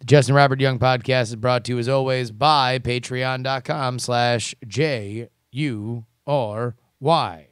The Justin Robert Young podcast is brought to you, as always, by patreon.com/JuRY.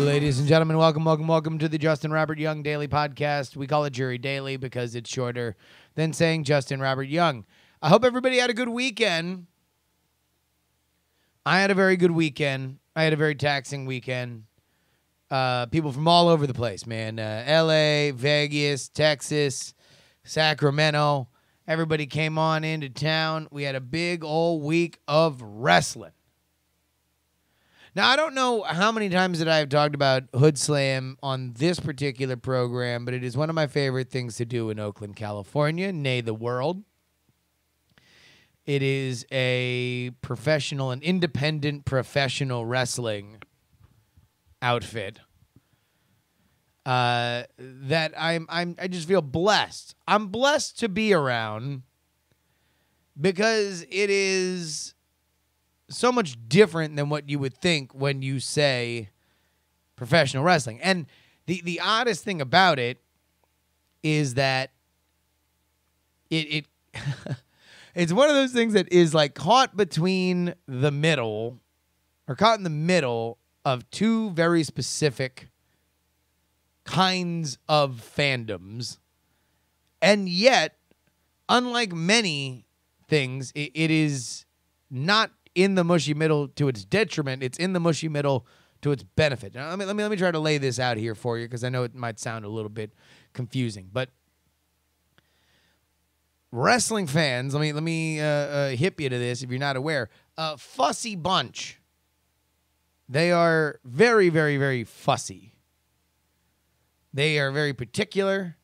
Ladies and gentlemen, welcome to the Justin Robert Young Daily Podcast. We call it JuRY Daily because it's shorter than saying Justin Robert Young. I hope everybody had a good weekend. I had a very good weekend. I had a very taxing weekend. People from all over the place, man. L.A., Vegas, Texas, Sacramento. Everybody came on into town. We had a big old week of wrestling. Now, I don't know how many times that I've talked about Hood Slam on this particular program, but it is one of my favorite things to do in Oakland, California, nay the world. It is a professional and independent professional wrestling outfit that I just feel blessed. I'm blessed to be around because it is so much different than what you would think when you say professional wrestling. And the oddest thing about it is that it it's one of those things that is like caught between the middle, or caught in the middle of two very specific kinds of fandoms. And yet, unlike many things, it is not in the mushy middle to its detriment. It's in the mushy middle to its benefit. Now, let me try to lay this out here for you, because I know it might sound a little bit confusing. But wrestling fans, let me hip you to this if you're not aware. Fussy bunch. They are very, very, very fussy. They are very particular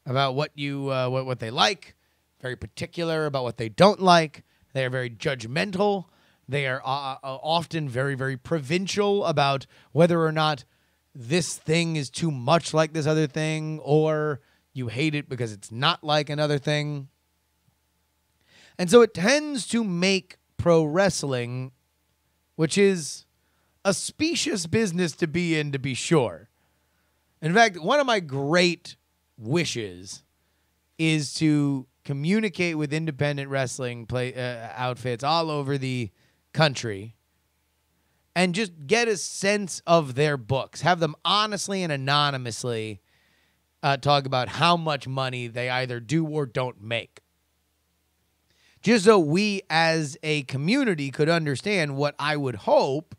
about what what they like. Very particular about what they don't like. They are very judgmental. They are often very, very provincial about whether or not this thing is too much like this other thing, or you hate it because it's not like another thing. And so it tends to make pro wrestling, which is a specious business to be in, to be sure. In fact, one of my great wishes is to communicate with independent wrestling outfits all over the country and just get a sense of their books. Have them honestly and anonymously talk about how much money they either do or don't make. Just so we as a community could understand what I would hope,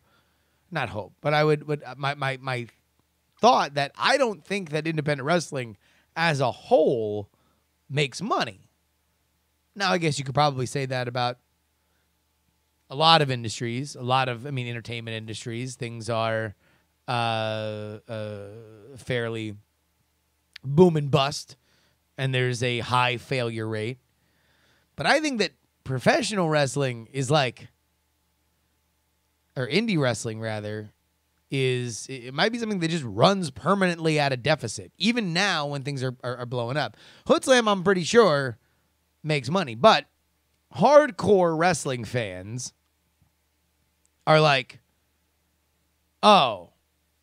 not hope, but I would my thought that I don't think that independent wrestling as a whole makes money. Now, I guess you could probably say that about a lot of industries, entertainment industries. Things are fairly boom and bust, and there's a high failure rate. But I think that professional wrestling is like, or indie wrestling rather, it might be something that just runs permanently at a deficit, even now when things are blowing up. Hood Slam, I'm pretty sure, makes money, but hardcore wrestling fans are like, oh,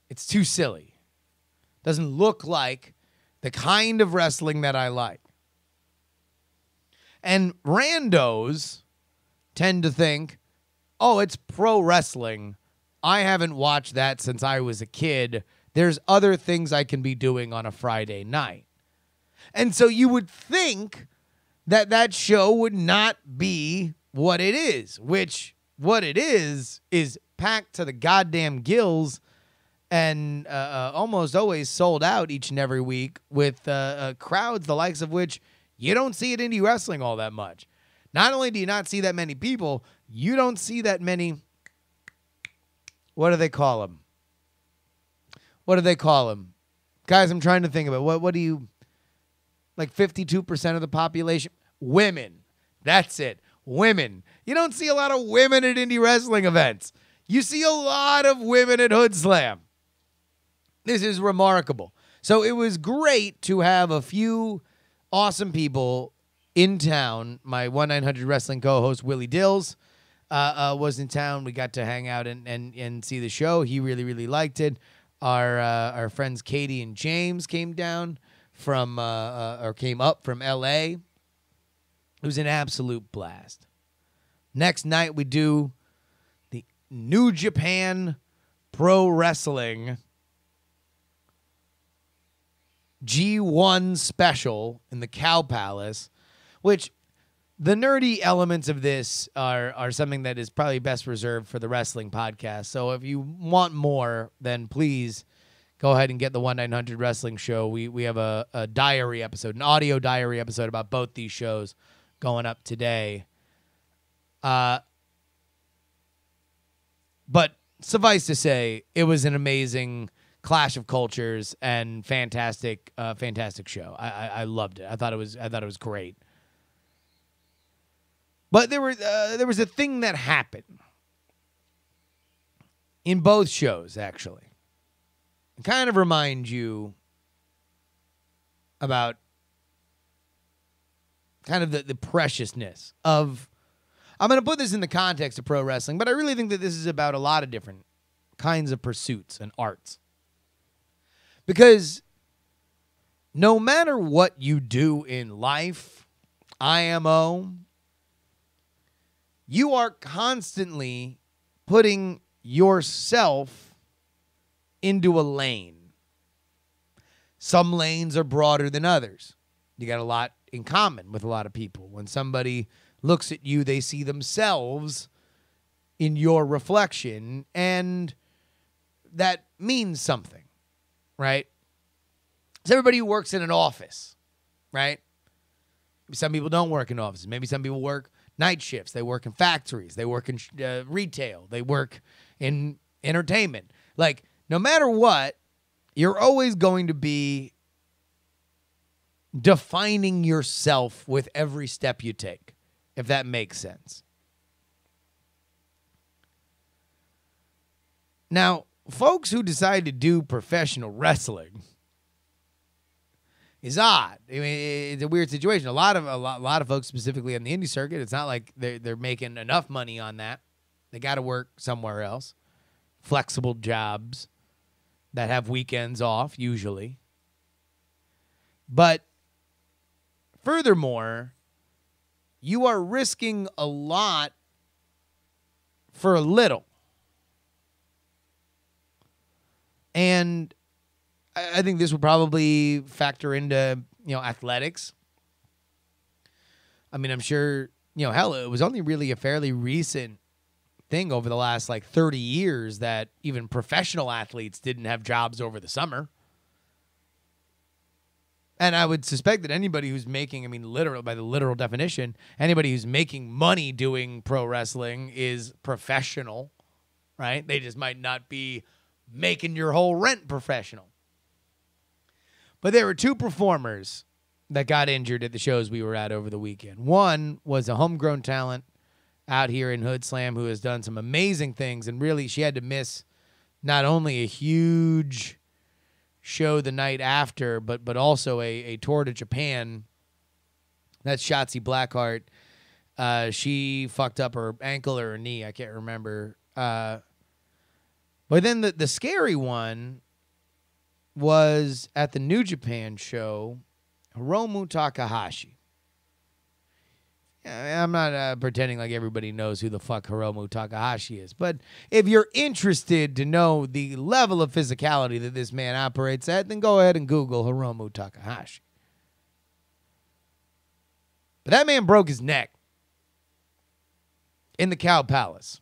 it's too silly. Doesn't look like the kind of wrestling that I like. And randos tend to think, oh, it's pro wrestling. I haven't watched that since I was a kid. There's other things I can be doing on a Friday night. And so you would think that show would not be what it is, which what it is packed to the goddamn gills and almost always sold out each and every week with crowds the likes of which you don't see at indie wrestling all that much. Not only do you not see that many people, you don't see that many, what do they call them? Guys, I'm trying to think of it. What do you, like 52% of the population? Women. That's it. Women. You don't see a lot of women at indie wrestling events. You see a lot of women at Hood Slam. This is remarkable. So it was great to have a few awesome people in town. My 1-900 Wrestling co-host, Willie Dills, was in town. We got to hang out and see the show. He really, really liked it. Our friends Katie and James came down from or came up from L.A. It was an absolute blast. Next night we do the New Japan Pro Wrestling G1 special in the Cow Palace, which the nerdy elements of this are something that is probably best reserved for the wrestling podcast. So if you want more, then please go ahead and get the 1-900 Wrestling Show. We have a diary episode, an audio diary episode about both these shows going up today. But suffice to say, it was an amazing clash of cultures and fantastic show. I loved it. I thought it was great. But there was a thing that happened in both shows, actually. It kind of reminds you about kind of the preciousness of, I'm going to put this in the context of pro wrestling, but I really think that this is about a lot of different kinds of pursuits and arts. Because no matter what you do in life, IMO, you are constantly putting yourself into a lane. Some lanes are broader than others. You got a lot in common with a lot of people. When somebody looks at you, they see themselves in your reflection, and that means something, right? It's everybody who works in an office, right? Some people don't work in offices. Maybe some people work night shifts. They work in factories. They work in retail. They work in entertainment. Like, no matter what, you're always going to be defining yourself with every step you take, if that makes sense. Now, folks who decide to do professional wrestling is odd. I mean, it's a weird situation. A lot of folks, specifically on the indie circuit, it's not like they're making enough money on that. They got to work somewhere else. Flexible jobs that have weekends off, usually. But furthermore, you are risking a lot for a little. And I think this would probably factor into, athletics. I mean, I'm sure, hell, it was only really a fairly recent thing over the last 30 years that even professional athletes didn't have jobs over the summer. And I would suspect that anybody who's making, literal, by the literal definition, anybody who's making money doing pro wrestling is professional, right? They just might not be making your whole rent professional. But there were two performers that got injured at the shows we were at over the weekend. One was a homegrown talent out here in Hood Slam who has done some amazing things, and really she had to miss not only a huge show the night after, but also a tour to Japan. That's Shotzi Blackheart. She fucked up her ankle or her knee. I can't remember. But then the scary one was at the New Japan show, Hiromu Takahashi. I'm not pretending like everybody knows who the fuck Hiromu Takahashi is, but if you're interested to know the level of physicality that this man operates at, then go ahead and Google Hiromu Takahashi. But that man broke his neck in the Cow Palace.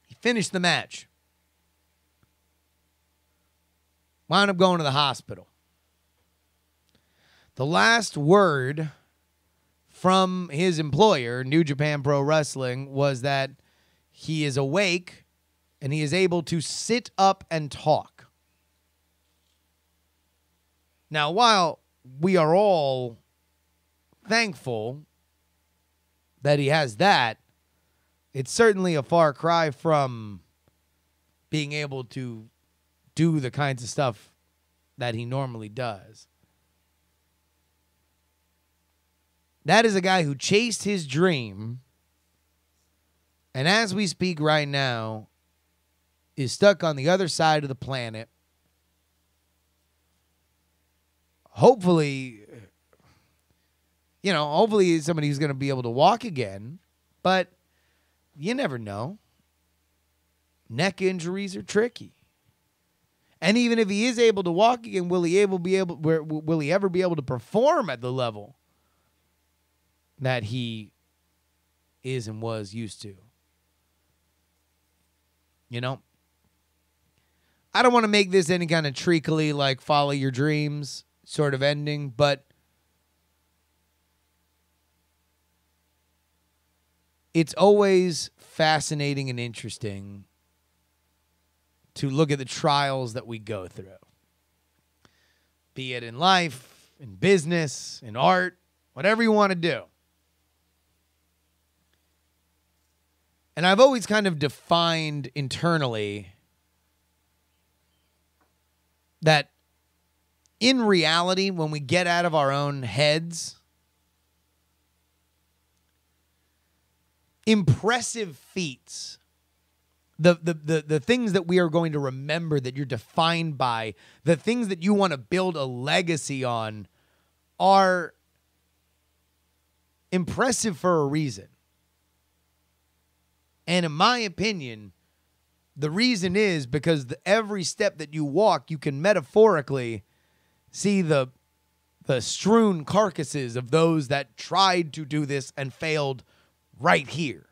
He finished the match. Wound up going to the hospital. The last word from his employer, New Japan Pro Wrestling, was that he is awake and he is able to sit up and talk. Now, while we are all thankful that he has that, it's certainly a far cry from being able to do the kinds of stuff that he normally does. That is a guy who chased his dream, and as we speak right now, is stuck on the other side of the planet. Hopefully, hopefully somebody who's going to be able to walk again, but you never know. Neck injuries are tricky. And even if he is able to walk again, will he ever be able to perform at the level that he is and was used to? I don't want to make this any kind of treacly, like follow your dreams sort of ending, but it's always fascinating and interesting to look at the trials that we go through, be it in life, in business, in art, whatever you want to do. And I've always kind of defined internally that in reality, when we get out of our own heads, impressive feats, the things that we are going to remember, that you're defined by, the things that you want to build a legacy on, are impressive for a reason. And in my opinion, the reason is because every step that you walk, you can metaphorically see the strewn carcasses of those that tried to do this and failed right here.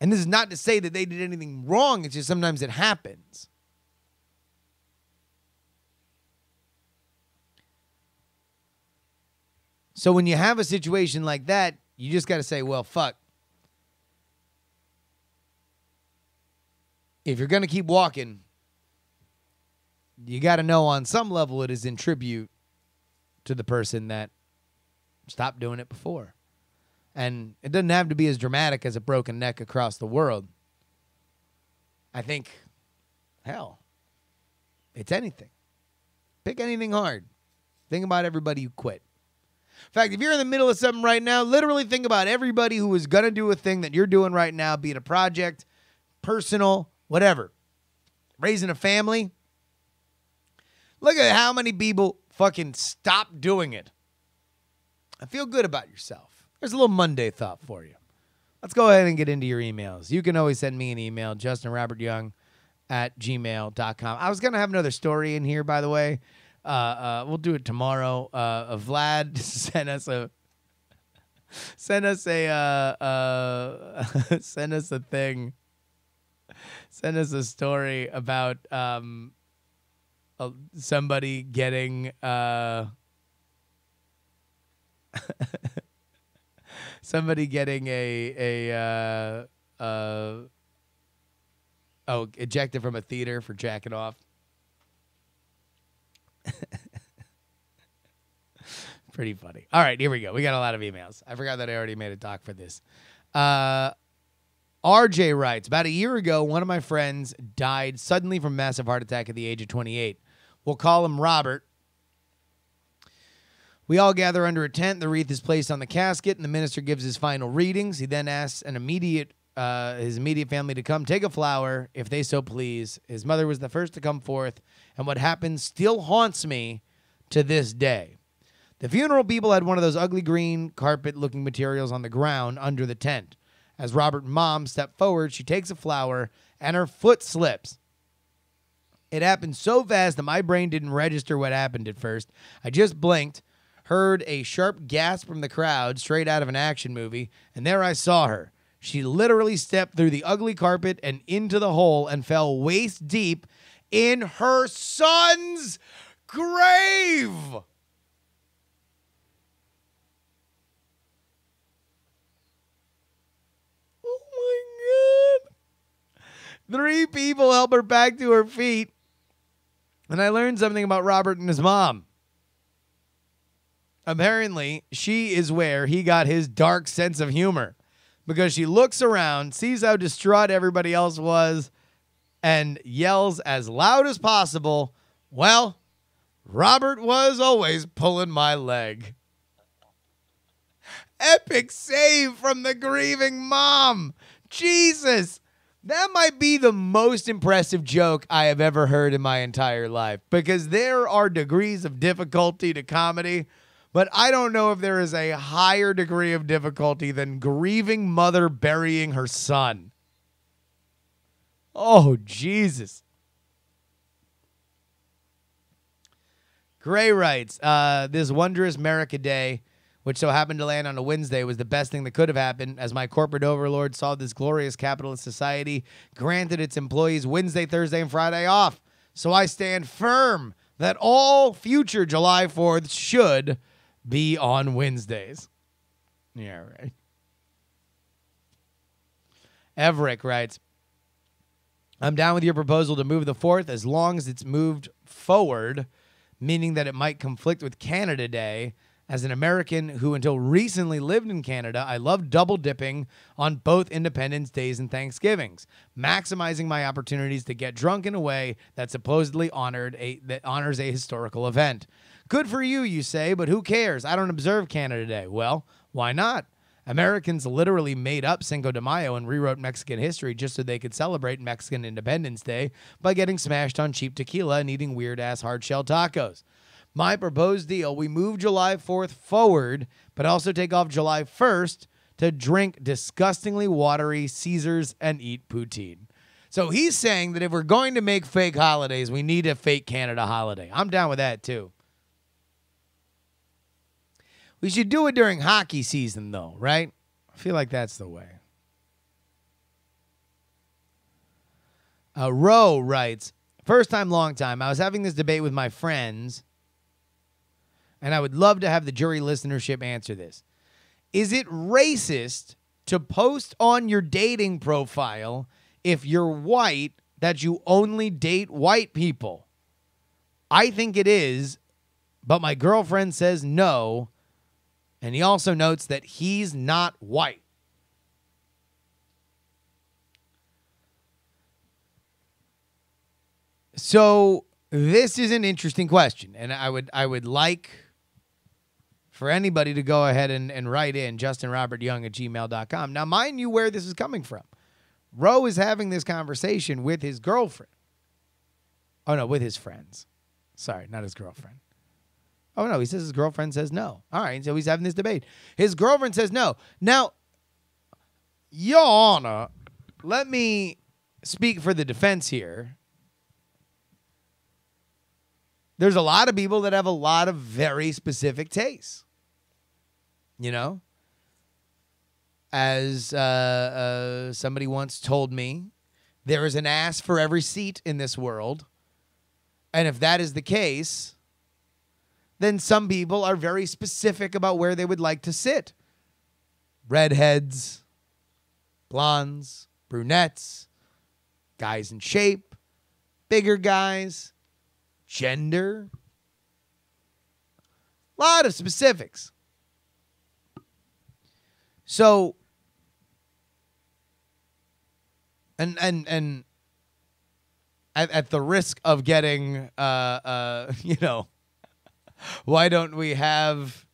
And this is not to say that they did anything wrong. It's just sometimes it happens. So when you have a situation like that, you just got to say, well, fuck. If you're going to keep walking, you got to know on some level it is in tribute to the person that stopped doing it before. And it doesn't have to be as dramatic as a broken neck across the world. I think, hell, it's anything. Pick anything hard. Think about everybody who quit. In fact, if you're in the middle of something right now, literally think about everybody who is going to do a thing that you're doing right now, be it a project, personal, whatever. Raising a family. Look at how many people fucking stopped doing it. I feel good about yourself. There's a little Monday thought for you. Let's go ahead and get into your emails. You can always send me an email, justinrobertyoung@gmail.com. I was going to have another story in here, by the way. We'll do it tomorrow. Vlad sent us a thing. Send us a story about somebody getting ejected from a theater for jacking off. Pretty funny. All right, here we go. We got a lot of emails. I forgot that I already made a doc for this. RJ writes, about a year ago, one of my friends died suddenly from a massive heart attack at the age of 28. We'll call him Robert. We all gather under a tent. The wreath is placed on the casket, and the minister gives his final readings. He then asks his immediate family to come take a flower, if they so please. His mother was the first to come forth, and what happened still haunts me to this day. The funeral people had one of those ugly green carpet-looking materials on the ground under the tent. As Robert's mom stepped forward, she takes a flower, and her foot slips. It happened so fast that my brain didn't register what happened at first. I just blinked, heard a sharp gasp from the crowd straight out of an action movie, and there I saw her. She literally stepped through the ugly carpet and into the hole and fell waist deep in her son's grave. Oh my God. 3 people help her back to her feet. And I learned something about Robert and his mom. Apparently, she is where he got his dark sense of humor because she looks around, sees how distraught everybody else was, and yells as loud as possible, "Well, Robert was always pulling my leg." Epic save from the grieving mom. Jesus. That might be the most impressive joke I have ever heard in my entire life, because there are degrees of difficulty to comedy, but I don't know if there is a higher degree of difficulty than grieving mother burying her son. Oh, Jesus. Gray writes, this wondrous America Day, which so happened to land on a Wednesday, was the best thing that could have happened, as my corporate overlord saw this glorious capitalist society granted its employees Wednesday, Thursday, and Friday off. So I stand firm that all future July 4th should be on Wednesdays. Yeah, right. Everett writes, I'm down with your proposal to move the 4th as long as it's moved forward, meaning that it might conflict with Canada Day. As an American who until recently lived in Canada, I love double dipping on both Independence Days and Thanksgivings, maximizing my opportunities to get drunk in a way that supposedly honors a historical event. Good for you, you say, but who cares? I don't observe Canada Day. Well, why not? Americans literally made up Cinco de Mayo and rewrote Mexican history just so they could celebrate Mexican Independence Day by getting smashed on cheap tequila and eating weird-ass hard-shell tacos. My proposed deal, we move July 4th forward, but also take off July 1st to drink disgustingly watery Caesars and eat poutine. So he's saying that if we're going to make fake holidays, we need a fake Canada holiday. I'm down with that, too. We should do it during hockey season, though, right? I feel like that's the way. Roe writes, first time, long time. I was having this debate with my friends, and I would love to have the JuRY listenership answer this. Is it racist to post on your dating profile, if you're white, that you only date white people? I think it is, but my girlfriend says no, and he also notes that he's not white. So this is an interesting question, and I would like for anybody to go ahead and write in justinrobertyoung@gmail.com. Now, mind you where this is coming from. Roe is having this conversation with his girlfriend. Oh, no, with his friends. Sorry, not his girlfriend. Oh, no, he says his girlfriend says no. All right, so he's having this debate. His girlfriend says no. Now, Your Honor, let me speak for the defense here. There's a lot of people that have a lot of very specific tastes. You know? As somebody once told me, there is an ass for every seat in this world. And if that is the case, then some people are very specific about where they would like to sit. Redheads, blondes, brunettes, guys in shape, bigger guys, gender. A lot of specifics. So, and at the risk of getting, you know, why don't we have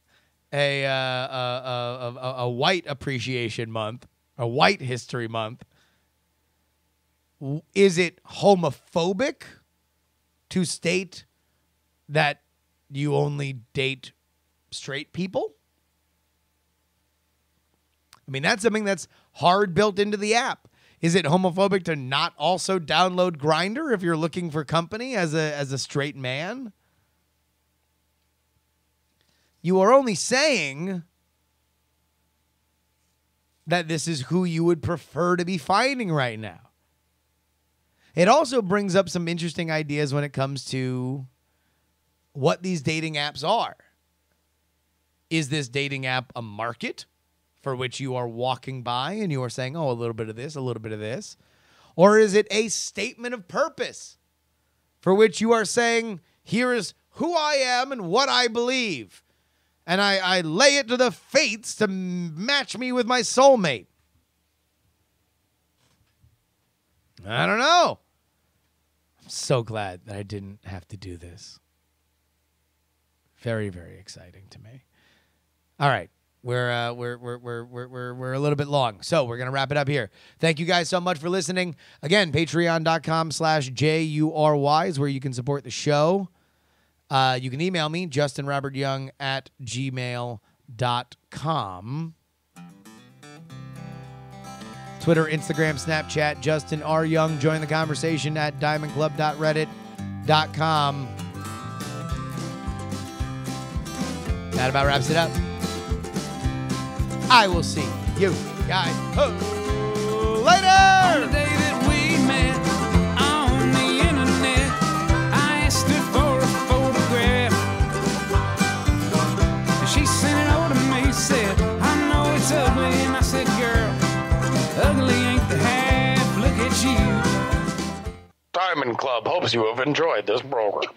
a white appreciation month, a white history month? Is it homophobic to state that you only date straight people? I mean, that's something that's hard built into the app. Is it homophobic to not also download Grindr if you're looking for company as a straight man? You are only saying that this is who you would prefer to be finding right now. It also brings up some interesting ideas when it comes to what these dating apps are. Is this dating app a market for which you are walking by and you are saying, oh, a little bit of this, a little bit of this? Or is it a statement of purpose for which you are saying, here is who I am and what I believe? and I lay it to the fates to match me with my soulmate. I don't know. I'm so glad that I didn't have to do this. Very, very exciting to me. All right. We're a little bit long, so we're going to wrap it up here. Thank you guys so much for listening. Again, patreon.com/JuRY is where you can support the show. You can email me, justinrobertyoung@gmail.com. Twitter, Instagram, Snapchat, Justin R. Young. Join the conversation at diamondclub.reddit.com. That about wraps it up. I will see you guys later. On the day that we met on the internet, I asked her for a photograph. She sent it over to me, said, I know it's ugly. And I said, girl, ugly ain't the half. Look at you. Diamond Club hopes you have enjoyed this program.